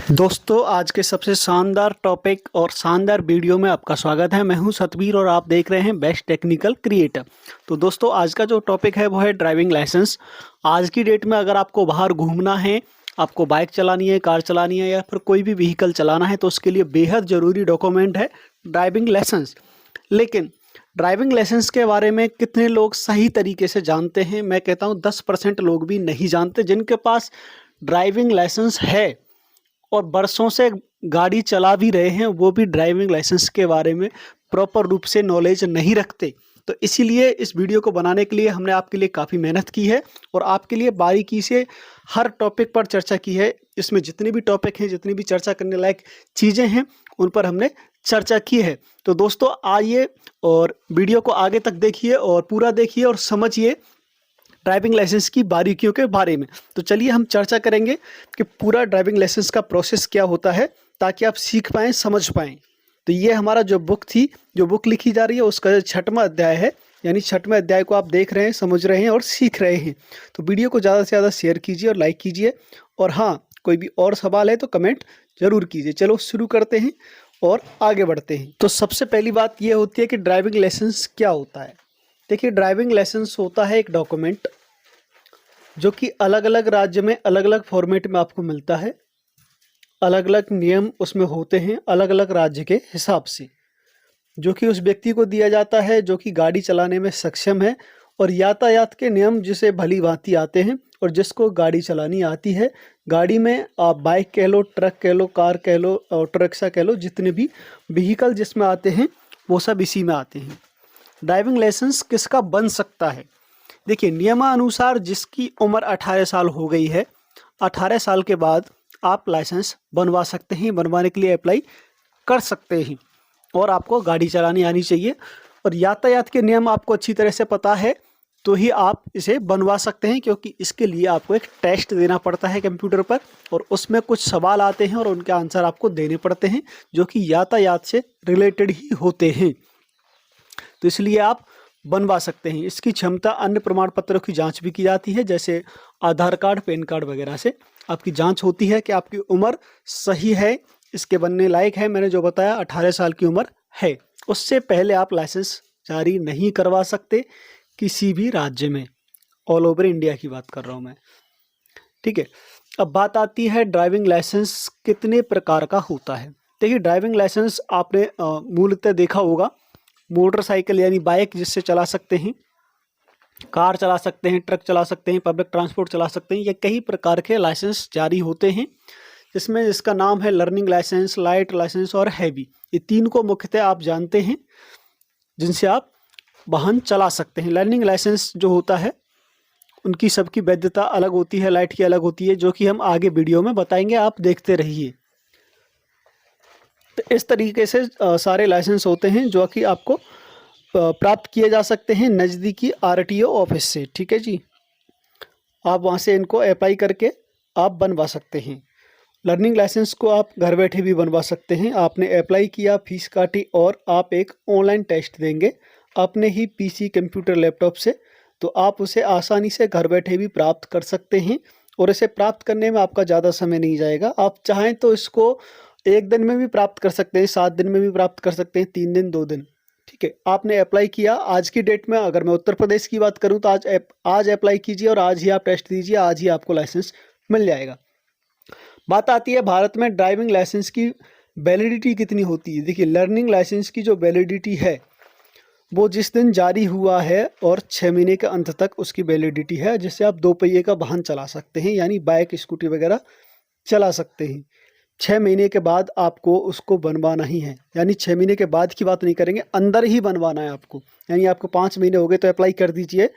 दोस्तों आज के सबसे शानदार टॉपिक और शानदार वीडियो में आपका स्वागत है। मैं हूं सतबीर और आप देख रहे हैं बेस्ट टेक्निकल क्रिएटर। तो दोस्तों आज का जो टॉपिक है वो है ड्राइविंग लाइसेंस। आज की डेट में अगर आपको बाहर घूमना है, आपको बाइक चलानी है, कार चलानी है या फिर कोई भी व्हीकल चलाना है तो उसके लिए बेहद ज़रूरी डॉक्यूमेंट है ड्राइविंग लाइसेंस। लेकिन ड्राइविंग लाइसेंस के बारे में कितने लोग सही तरीके से जानते हैं? मैं कहता हूँ 10% लोग भी नहीं जानते। जिनके पास ड्राइविंग लाइसेंस है और बरसों से गाड़ी चला भी रहे हैं वो भी ड्राइविंग लाइसेंस के बारे में प्रॉपर रूप से नॉलेज नहीं रखते। तो इसीलिए इस वीडियो को बनाने के लिए हमने आपके लिए काफ़ी मेहनत की है और आपके लिए बारीकी से हर टॉपिक पर चर्चा की है। इसमें जितने भी टॉपिक हैं, जितनी भी चर्चा करने लायक चीज़ें हैं, उन पर हमने चर्चा की है। तो दोस्तों आइए और वीडियो को आगे तक देखिए और पूरा देखिए और समझिए ड्राइविंग लाइसेंस की बारीकियों के बारे में। तो चलिए हम चर्चा करेंगे कि पूरा ड्राइविंग लाइसेंस का प्रोसेस क्या होता है ताकि आप सीख पाएँ, समझ पाएँ। तो ये हमारा जो बुक लिखी जा रही है उसका 6वां अध्याय है, यानी 6वें अध्याय को आप देख रहे हैं, समझ रहे हैं और सीख रहे हैं। तो वीडियो को ज़्यादा से ज़्यादा शेयर कीजिए और लाइक कीजिए और हाँ, कोई भी और सवाल है तो कमेंट ज़रूर कीजिए। चलो शुरू करते हैं और आगे बढ़ते हैं। तो सबसे पहली बात ये होती है कि ड्राइविंग लाइसेंस क्या होता है। देखिए, ड्राइविंग लाइसेंस होता है एक डॉक्यूमेंट जो कि अलग अलग राज्य में अलग अलग फॉर्मेट में आपको मिलता है। अलग अलग नियम उसमें होते हैं अलग अलग राज्य के हिसाब से, जो कि उस व्यक्ति को दिया जाता है जो कि गाड़ी चलाने में सक्षम है और यातायात के नियम जिसे भली भांति आते हैं और जिसको गाड़ी चलानी आती है। गाड़ी में आप बाइक कह लो, ट्रक कह लो, कार कह लो, ऑटो रिक्शा कह लो, जितने भी व्हीकल जिसमें आते हैं वो सब इसी में आते हैं। ड्राइविंग लाइसेंस किसका बन सकता है? देखिए, नियमानुसार जिसकी उम्र 18 साल हो गई है, 18 साल के बाद आप लाइसेंस बनवा सकते हैं, बनवाने के लिए अप्लाई कर सकते हैं और आपको गाड़ी चलानी आनी चाहिए और यातायात के नियम आपको अच्छी तरह से पता है तो ही आप इसे बनवा सकते हैं, क्योंकि इसके लिए आपको एक टेस्ट देना पड़ता है कंप्यूटर पर और उसमें कुछ सवाल आते हैं और उनके आंसर आपको देने पड़ते हैं जो कि यातायात से रिलेटेड ही होते हैं। तो इसलिए आप बनवा सकते हैं। इसकी क्षमता अन्य प्रमाण पत्रों की जांच भी की जाती है, जैसे आधार कार्ड, पैन कार्ड वगैरह से आपकी जांच होती है कि आपकी उम्र सही है, इसके बनने लायक है। मैंने जो बताया 18 साल की उम्र है। उससे पहले आप लाइसेंस जारी नहीं करवा सकते किसी भी राज्य में। ऑल ओवर इंडिया की बात कर रहा हूँ मैं, ठीक है। अब बात आती है ड्राइविंग लाइसेंस कितने प्रकार का होता है। देखिए, ड्राइविंग लाइसेंस आपने मूलतः देखा होगा, मोटरसाइकिल यानी बाइक जिससे चला सकते हैं, कार चला सकते हैं, ट्रक चला सकते हैं, पब्लिक ट्रांसपोर्ट चला सकते हैं। ये कई प्रकार के लाइसेंस जारी होते हैं, जिसमें इसका नाम है लर्निंग लाइसेंस, लाइट लाइसेंस और हैवी। ये 3 को मुख्यतः आप जानते हैं जिनसे आप वाहन चला सकते हैं। लर्निंग लाइसेंस जो होता है उनकी सबकी वैधता अलग होती है, लाइट की अलग होती है, जो कि हम आगे वीडियो में बताएंगे, आप देखते रहिए। तो इस तरीके से सारे लाइसेंस होते हैं जो कि आपको प्राप्त किए जा सकते हैं नज़दीकी आरटीओ ऑफिस से, ठीक है जी। आप वहां से इनको अप्लाई करके आप बनवा सकते हैं। लर्निंग लाइसेंस को आप घर बैठे भी बनवा सकते हैं। आपने अप्लाई किया, फीस काटी और आप एक ऑनलाइन टेस्ट देंगे अपने ही पीसी, कंप्यूटर, लैपटॉप से, तो आप उसे आसानी से घर बैठे भी प्राप्त कर सकते हैं और इसे प्राप्त करने में आपका ज़्यादा समय नहीं जाएगा। आप चाहें तो इसको 1 दिन में भी प्राप्त कर सकते हैं, 7 दिन में भी प्राप्त कर सकते हैं, 3 दिन, 2 दिन, ठीक है। आपने अप्लाई किया, आज की डेट में अगर मैं उत्तर प्रदेश की बात करूं तो आज अप्लाई कीजिए और आज ही आप टेस्ट दीजिए, आज ही आपको लाइसेंस मिल जाएगा। बात आती है भारत में ड्राइविंग लाइसेंस की वैलिडिटी कितनी होती है। देखिए, लर्निंग लाइसेंस की जो वैलिडिटी है वो जिस दिन जारी हुआ है और 6 महीने के अंत तक उसकी वैलिडिटी है, जिससे आप 2 पहिए का वाहन चला सकते हैं, यानी बाइक, स्कूटी वगैरह चला सकते हैं। 6 महीने के बाद आपको उसको बनवाना ही है, यानी 6 महीने के बाद की बात नहीं करेंगे, अंदर ही बनवाना है आपको। यानी आपको 5 महीने हो गए तो अप्लाई कर दीजिए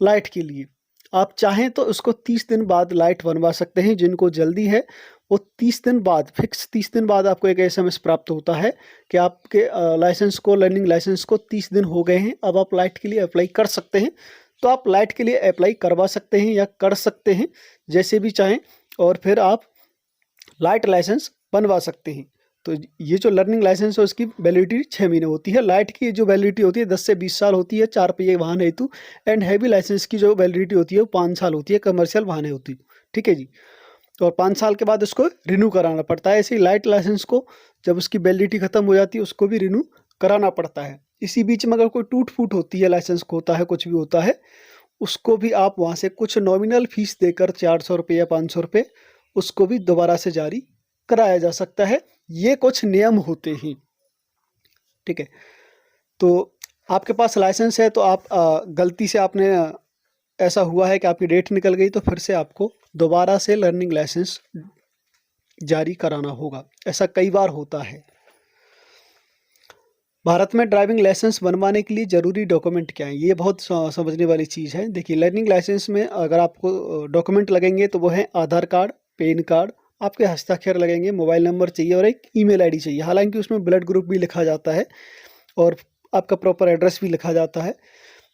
लाइट के लिए। आप चाहें तो उसको 30 दिन बाद लाइट बनवा सकते हैं। जिनको जल्दी है वो 30 दिन बाद, फिक्स 30 दिन बाद आपको एक एसएमएस प्राप्त होता है कि आपके लाइसेंस को, लर्निंग लाइसेंस को 30 दिन हो गए हैं, अब आप लाइट के लिए अप्लाई कर सकते हैं। तो आप लाइट के लिए अप्लाई करवा सकते हैं या कर सकते हैं, जैसे भी चाहें, और फिर आप लाइट लाइसेंस बनवा सकते हैं। तो ये जो लर्निंग लाइसेंस है उसकी वैलिडिटी 6 महीने होती है। लाइट की जो वैलिडिटी होती है 10 से 20 साल होती है 4 पहिए वाहन हेतु। एंड हैवी लाइसेंस की जो वैलिडिटी होती है वो 5 साल होती है कमर्शियल वाहन हेतु, ठीक है जी। और 5 साल के बाद उसको रिन्यू कराना पड़ता है। ऐसे ही लाइट लाइसेंस को जब उसकी वैलिडिटी ख़त्म हो जाती है उसको भी रिन्यू कराना पड़ता है। इसी बीच में अगर कोई टूट फूट होती है, लाइसेंस खोता है, कुछ भी होता है, उसको भी आप वहाँ से कुछ नॉमिनल फ़ीस देकर 400 रुपये या 500 रुपये उसको भी दोबारा से जारी कराया जा सकता है। ये कुछ नियम होते हैं, ठीक है। तो आपके पास लाइसेंस है तो आप गलती से आपने ऐसा हुआ है कि आपकी डेट निकल गई तो फिर से आपको दोबारा से लर्निंग लाइसेंस जारी कराना होगा। ऐसा कई बार होता है। भारत में ड्राइविंग लाइसेंस बनवाने के लिए ज़रूरी डॉक्यूमेंट क्या है, ये बहुत समझने वाली चीज़ है। देखिए, लर्निंग लाइसेंस में अगर आपको डॉक्यूमेंट लगेंगे तो वो है आधार कार्ड, पैन कार्ड, आपके हस्ताक्षर लगेंगे, मोबाइल नंबर चाहिए और एक ईमेल आईडी चाहिए। हालांकि उसमें ब्लड ग्रुप भी लिखा जाता है और आपका प्रॉपर एड्रेस भी लिखा जाता है।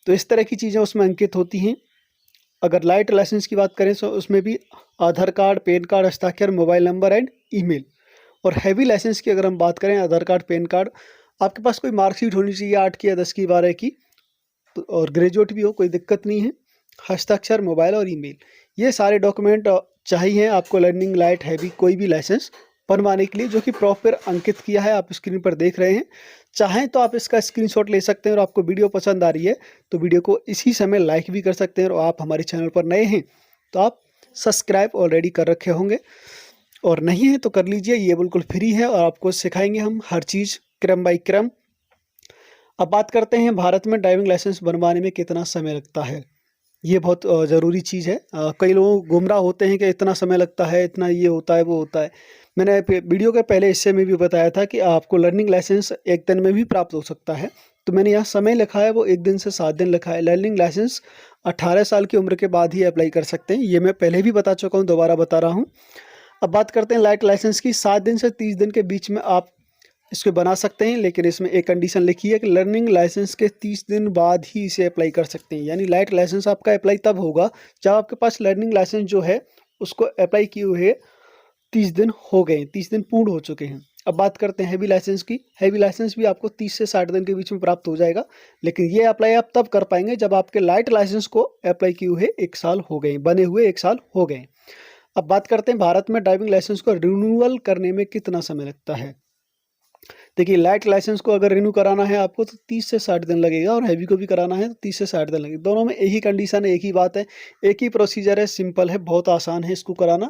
तो इस तरह की चीज़ें उसमें अंकित होती हैं। अगर लाइट लाइसेंस की बात करें तो उसमें भी आधार कार्ड, पैन कार्ड, हस्ताक्षर, मोबाइल नंबर एंड ईमेल। और हैवी लाइसेंस की अगर हम बात करें, आधार कार्ड, पैन कार्ड, आपके पास कोई मार्कशीट होनी चाहिए 8 की या 10 की, 12 की, तो और ग्रेजुएट भी हो, कोई दिक्कत नहीं है। हस्ताक्षर, मोबाइल और ईमेल, ये सारे डॉक्यूमेंट चाहिए आपको लर्निंग लाइट हैवी कोई भी लाइसेंस बनवाने के लिए, जो कि प्रॉपर अंकित किया है, आप स्क्रीन पर देख रहे हैं। चाहें तो आप इसका स्क्रीनशॉट ले सकते हैं और आपको वीडियो पसंद आ रही है तो वीडियो को इसी समय लाइक भी कर सकते हैं। और आप हमारे चैनल पर नए हैं तो आप सब्सक्राइब ऑलरेडी कर रखे होंगे, और नहीं है तो कर लीजिए, ये बिल्कुल फ्री है और आपको सिखाएंगे हम हर चीज़ क्रम बाई क्रम। अब बात करते हैं भारत में ड्राइविंग लाइसेंस बनवाने में कितना समय लगता है। ये बहुत ज़रूरी चीज़ है। कई लोग गुमराह होते हैं कि इतना समय लगता है, इतना ये होता है, वो होता है। मैंने वीडियो के पहले हिस्से में भी बताया था कि आपको लर्निंग लाइसेंस 1 दिन में भी प्राप्त हो सकता है। तो मैंने यहाँ समय लिखा है वो 1 दिन से 7 दिन लिखा है। लर्निंग लाइसेंस 18 साल की उम्र के बाद ही अप्लाई कर सकते हैं, ये मैं पहले भी बता चुका हूँ, दोबारा बता रहा हूँ। अब बात करते हैं लाइट लाइसेंस की। 7 दिन से 30 दिन के बीच में आप इसको बना सकते हैं, लेकिन इसमें एक कंडीशन लिखी है कि लर्निंग लाइसेंस के 30 दिन बाद ही इसे अप्लाई कर सकते हैं। यानी लाइट लाइसेंस आपका अप्लाई तब होगा जब आपके पास लर्निंग लाइसेंस जो है उसको अप्लाई किए हुए 30 दिन हो गए, 30 दिन पूर्ण हो चुके हैं। अब बात करते हैं हैवी लाइसेंस की। हैवी लाइसेंस भी आपको 30 से 60 दिन के बीच में प्राप्त हो जाएगा, लेकिन ये अप्लाई आप तब कर पाएंगे जब आपके लाइट लाइसेंस को अप्लाई किए हुए 1 साल हो गए, बने हुए 1 साल हो गए। अब बात करते हैं भारत में ड्राइविंग लाइसेंस को रिन्यूअल करने में कितना समय लगता है। देखिए, लाइट लाइसेंस को अगर रिन्यू कराना है आपको तो 30 से 60 दिन लगेगा, और हैवी को भी कराना है तो 30 से 60 दिन लगेगा। दोनों में एक ही कंडीशन है, एक ही बात है, एक ही प्रोसीजर है, सिंपल है, बहुत आसान है इसको कराना।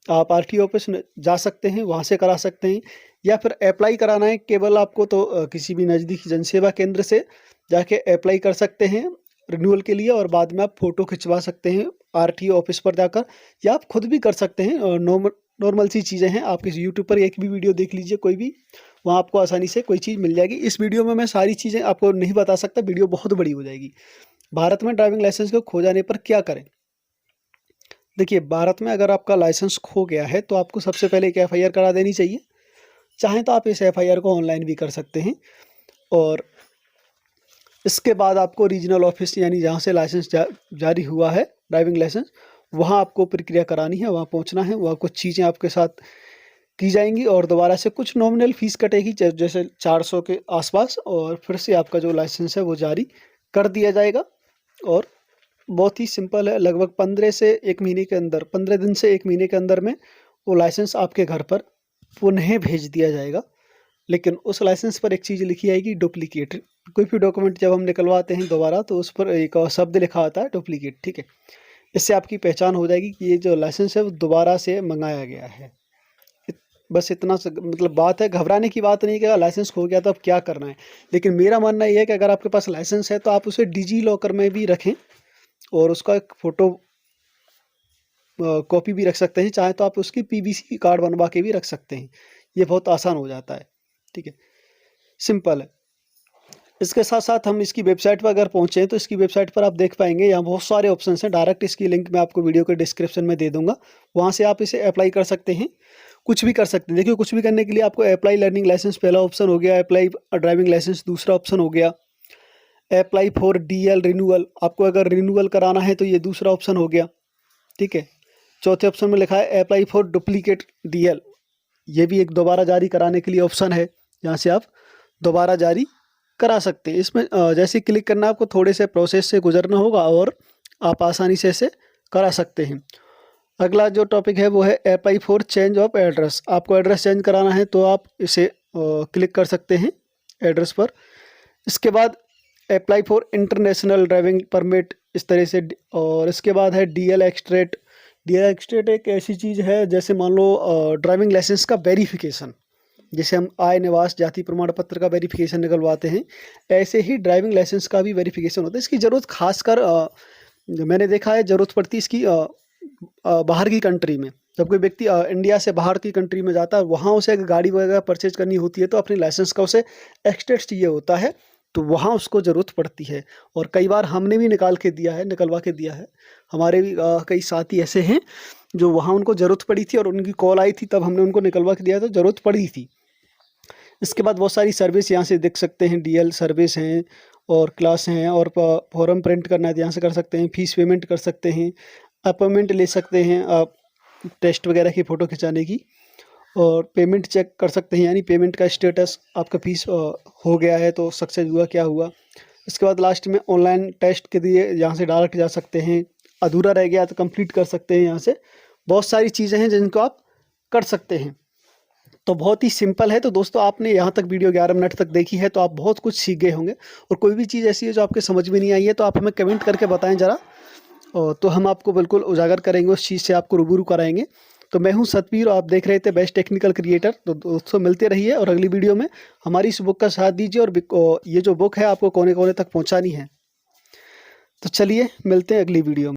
आप आरटीओ ऑफिस में जा सकते हैं, वहाँ से करा सकते हैं, या फिर अप्लाई कराना है केवल आपको तो किसी भी नज़दीकी जनसेवा केंद्र से जाके अप्लाई कर सकते हैं रिन्यूअल के लिए, और बाद में आप फ़ोटो खिंचवा सकते हैं आरटीओ ऑफिस पर जाकर, या आप खुद भी कर सकते हैं। और नॉर्मल सी चीज़ें हैं, आप किसी यूट्यूब पर एक भी वीडियो देख लीजिए कोई भी, वहाँ आपको आसानी से कोई चीज़ मिल जाएगी। इस वीडियो में मैं सारी चीज़ें आपको नहीं बता सकता, वीडियो बहुत बड़ी हो जाएगी। भारत में ड्राइविंग लाइसेंस को खो जाने पर क्या करें। देखिए, भारत में अगर आपका लाइसेंस खो गया है तो आपको सबसे पहले एक एफआईआर करा देनी चाहिए। चाहें तो आप इस एफआईआर को ऑनलाइन भी कर सकते हैं, और इसके बाद आपको रीजनल ऑफिस यानी जहाँ से लाइसेंस जारी हुआ है ड्राइविंग लाइसेंस, वहाँ आपको प्रक्रिया करानी है, वहाँ पहुँचना है, वहाँ कुछ चीज़ें आपके साथ की जाएंगी और दोबारा से कुछ नॉमिनल फ़ीस कटेगी, जैसे 400 के आसपास, और फिर से आपका जो लाइसेंस है वो जारी कर दिया जाएगा। और बहुत ही सिंपल है, लगभग 15 से 1 महीने के अंदर, 15 दिन से 1 महीने के अंदर में वो लाइसेंस आपके घर पर पुनः भेज दिया जाएगा। लेकिन उस लाइसेंस पर एक चीज़ लिखी आएगी, डुप्लीकेट। कोई भी डॉक्यूमेंट जब हम निकलवाते हैं दोबारा तो उस पर एक शब्द लिखा आता है डुप्लीकेट, ठीक है। इससे आपकी पहचान हो जाएगी कि ये जो लाइसेंस है वो दोबारा से मंगाया गया है। बस इतना मतलब बात है, घबराने की बात नहीं कि लाइसेंस खो गया तो अब क्या करना है। लेकिन मेरा मानना ये है कि अगर आपके पास लाइसेंस है तो आप उसे डिजी लॉकर में भी रखें और उसका एक फ़ोटो कॉपी भी रख सकते हैं। चाहे तो आप उसकी पीवीसी कार्ड बनवा के भी रख सकते हैं, ये बहुत आसान हो जाता है, ठीक है, सिंपल है। इसके साथ साथ हम इसकी वेबसाइट पर अगर पहुँचें तो इसकी वेबसाइट पर आप देख पाएंगे यहाँ बहुत सारे ऑप्शन हैं। डायरेक्ट इसकी लिंक मैं आपको वीडियो के डिस्क्रिप्शन में दे दूंगा, वहाँ से आप इसे अप्लाई कर सकते हैं, कुछ भी कर सकते हैं। देखिए, कुछ भी करने के लिए आपको अप्लाई लर्निंग लाइसेंस पहला ऑप्शन हो गया, अप्लाई ड्राइविंग लाइसेंस दूसरा ऑप्शन हो गया, अप्लाई फॉर डीएल रिन्यूअल, आपको अगर रिन्यूअल कराना है तो ये दूसरा ऑप्शन हो गया, ठीक है। चौथे ऑप्शन में लिखा है अप्लाई फॉर डुप्लीकेट डीएल, ये भी एक दोबारा जारी कराने के लिए ऑप्शन है, यहाँ से आप दोबारा जारी करा सकते हैं। इसमें जैसे क्लिक करना, आपको थोड़े से प्रोसेस से गुजरना होगा और आप आसानी से इसे करा सकते हैं। अगला जो टॉपिक है वो है apply for change of address. आपको एड्रेस चेंज कराना है तो आप इसे क्लिक कर सकते हैं एड्रेस पर। इसके बाद apply for international driving permit, इस तरह से। और इसके बाद है डीएल एक्सट्रेट। डीएल एक्सट्रेट एक ऐसी चीज़ है जैसे मान लो ड्राइविंग लाइसेंस का वेरिफिकेशन, जैसे हम आय निवास जाति प्रमाण पत्र का वेरिफिकेशन निकलवाते हैं, ऐसे ही ड्राइविंग लाइसेंस का भी वेरिफिकेशन होता है। इसकी ज़रूरत खासकर मैंने देखा है ज़रूरत पड़ती है इसकी बाहर की कंट्री में। जब कोई व्यक्ति इंडिया से बाहर की कंट्री में जाता है, वहाँ उसे अगर गाड़ी वगैरह परचेज करनी होती है तो अपने लाइसेंस का उसे एक्सट्रेट चाहिए होता है, तो वहाँ उसको ज़रूरत पड़ती है। और कई बार हमने भी निकलवा के दिया है। हमारे भी कई साथी ऐसे हैं जो वहाँ उनको ज़रूरत पड़ी थी और उनकी कॉल आई थी, तब हमने उनको निकलवा के दिया, तो ज़रूरत पड़ी थी। इसके बाद बहुत सारी सर्विस यहाँ से देख सकते हैं, डीएल सर्विस हैं और क्लास हैं, और फॉर्म प्रिंट करना है तो यहाँ से कर सकते हैं, फीस पेमेंट कर सकते हैं, अपॉइंटमेंट ले सकते हैं आप टेस्ट वगैरह की फ़ोटो खिंचाने की, और पेमेंट चेक कर सकते हैं, यानी पेमेंट का स्टेटस आपका फीस हो गया है तो सक्सेस हुआ क्या हुआ। इसके बाद लास्ट में ऑनलाइन टेस्ट के लिए यहाँ से डायरेक्ट जा सकते हैं, अधूरा रह गया तो कंप्लीट कर सकते हैं। यहाँ से बहुत सारी चीज़ें हैं जिनको आप कर सकते हैं। तो बहुत ही सिंपल है। तो दोस्तों, आपने यहाँ तक वीडियो 11 मिनट तक देखी है तो आप बहुत कुछ सीख गए होंगे। और कोई भी चीज़ ऐसी है जो आपके समझ में नहीं आई है तो आप हमें कमेंट करके बताएं ज़रा, और तो हम आपको बिल्कुल उजागर करेंगे, उस चीज़ से आपको रूबरू कराएंगे। तो मैं हूं सतवीर और आप देख रहे थे बेस्ट टेक्निकल क्रिएटर। तो दोस्तों, मिलते रहिए और अगली वीडियो में हमारी इस बुक का साथ दीजिए, और ये जो बुक है आपको कोने कोने तक पहुंचानी है। तो चलिए मिलते हैं अगली वीडियो में।